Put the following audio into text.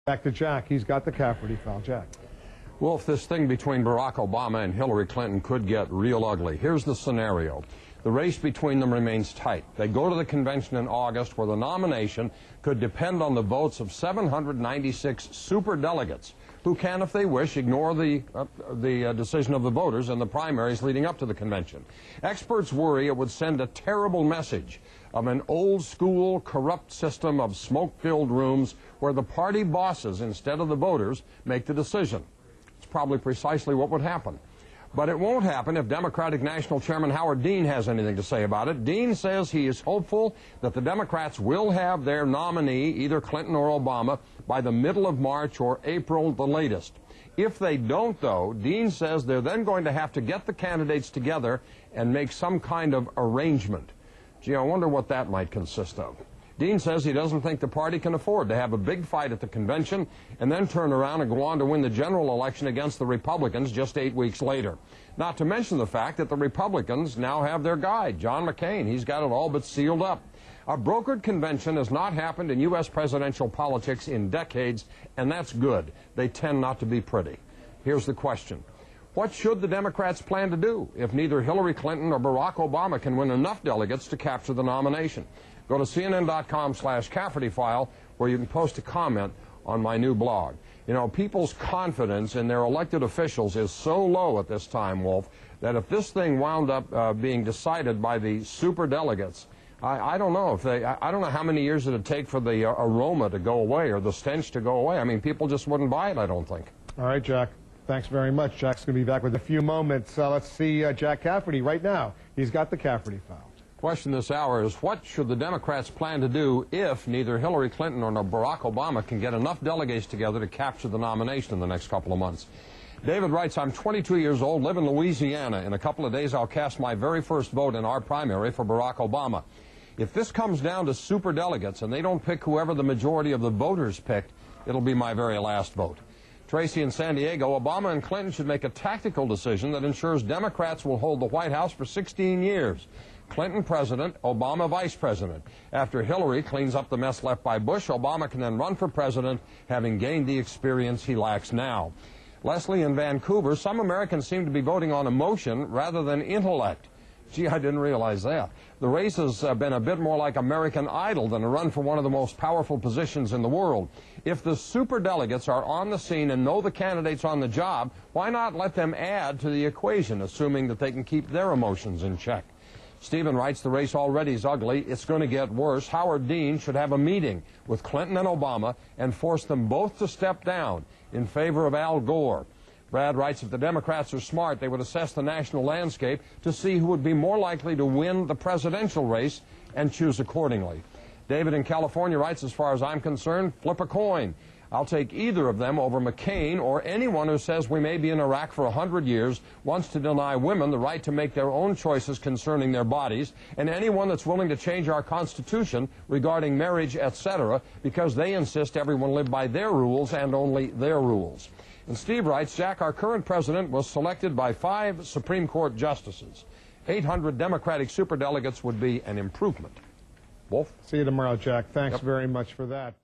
Back to Jack. He's got the Cafferty file. Jack. Well, if this thing between Barack Obama and Hillary Clinton could get real ugly, here's the scenario. The race between them remains tight. They go to the convention in August where the nomination could depend on the votes of 796 superdelegates who can, if they wish, ignore the decision of the voters in the primaries leading up to the convention. Experts worry it would send a terrible message of an old-school, corrupt system of smoke-filled rooms where the party bosses, instead of the voters, make the decision. It's probably precisely what would happen. But it won't happen if Democratic National Chairman Howard Dean has anything to say about it. Dean says he is hopeful that the Democrats will have their nominee, either Clinton or Obama, by the middle of March or April, the latest. If they don't, though, Dean says they're then going to have to get the candidates together and make some kind of arrangement. Gee, I wonder what that might consist of. Dean says he doesn't think the party can afford to have a big fight at the convention and then turn around and go on to win the general election against the Republicans just 8 weeks later. Not to mention the fact that the Republicans now have their guy, John McCain. He's got it all but sealed up. A brokered convention has not happened in U.S. presidential politics in decades, and that's good. They tend not to be pretty. Here's the question. What should the Democrats plan to do if neither Hillary Clinton or Barack Obama can win enough delegates to capture the nomination? Go to CNN.com/Cafferty file where you can post a comment on my new blog. You know, people's confidence in their elected officials is so low at this time, Wolf, that if this thing wound up being decided by the superdelegates, I don't know if I don't know how many years it would take for the aroma to go away or the stench to go away. I mean, people just wouldn't buy it, I don't think. All right, Jack. Thanks very much. Jack's going to be back with a few moments. Let's see Jack Cafferty right now. He's got the Cafferty file. Question this hour is, what should the Democrats plan to do if neither Hillary Clinton or Barack Obama can get enough delegates together to capture the nomination in the next couple of months? David writes, I'm 22 years old, live in Louisiana. In a couple of days, I'll cast my very first vote in our primary for Barack Obama. If this comes down to superdelegates and they don't pick whoever the majority of the voters picked, it'll be my very last vote. Tracy in San Diego, Obama and Clinton should make a tactical decision that ensures Democrats will hold the White House for 16 years. Clinton president, Obama vice president. After Hillary cleans up the mess left by Bush, Obama can then run for president, having gained the experience he lacks now. Leslie in Vancouver, some Americans seem to be voting on emotion rather than intellect. Gee, I didn't realize that. The race has been a bit more like American Idol than a run for one of the most powerful positions in the world. If the superdelegates are on the scene and know the candidates on the job, why not let them add to the equation, assuming that they can keep their emotions in check? Stephen writes, the race already is ugly. It's going to get worse. Howard Dean should have a meeting with Clinton and Obama and force them both to step down in favor of Al Gore. Brad writes, if the Democrats are smart, they would assess the national landscape to see who would be more likely to win the presidential race and choose accordingly. David in California writes, as far as I'm concerned, flip a coin. I'll take either of them over McCain or anyone who says we may be in Iraq for 100 years, wants to deny women the right to make their own choices concerning their bodies, and anyone that's willing to change our Constitution regarding marriage, etc., because they insist everyone live by their rules and only their rules. And Steve writes, Jack, our current president was selected by 5 Supreme Court justices. 800 Democratic superdelegates would be an improvement. Wolf? See you tomorrow, Jack. Thanks very much for that.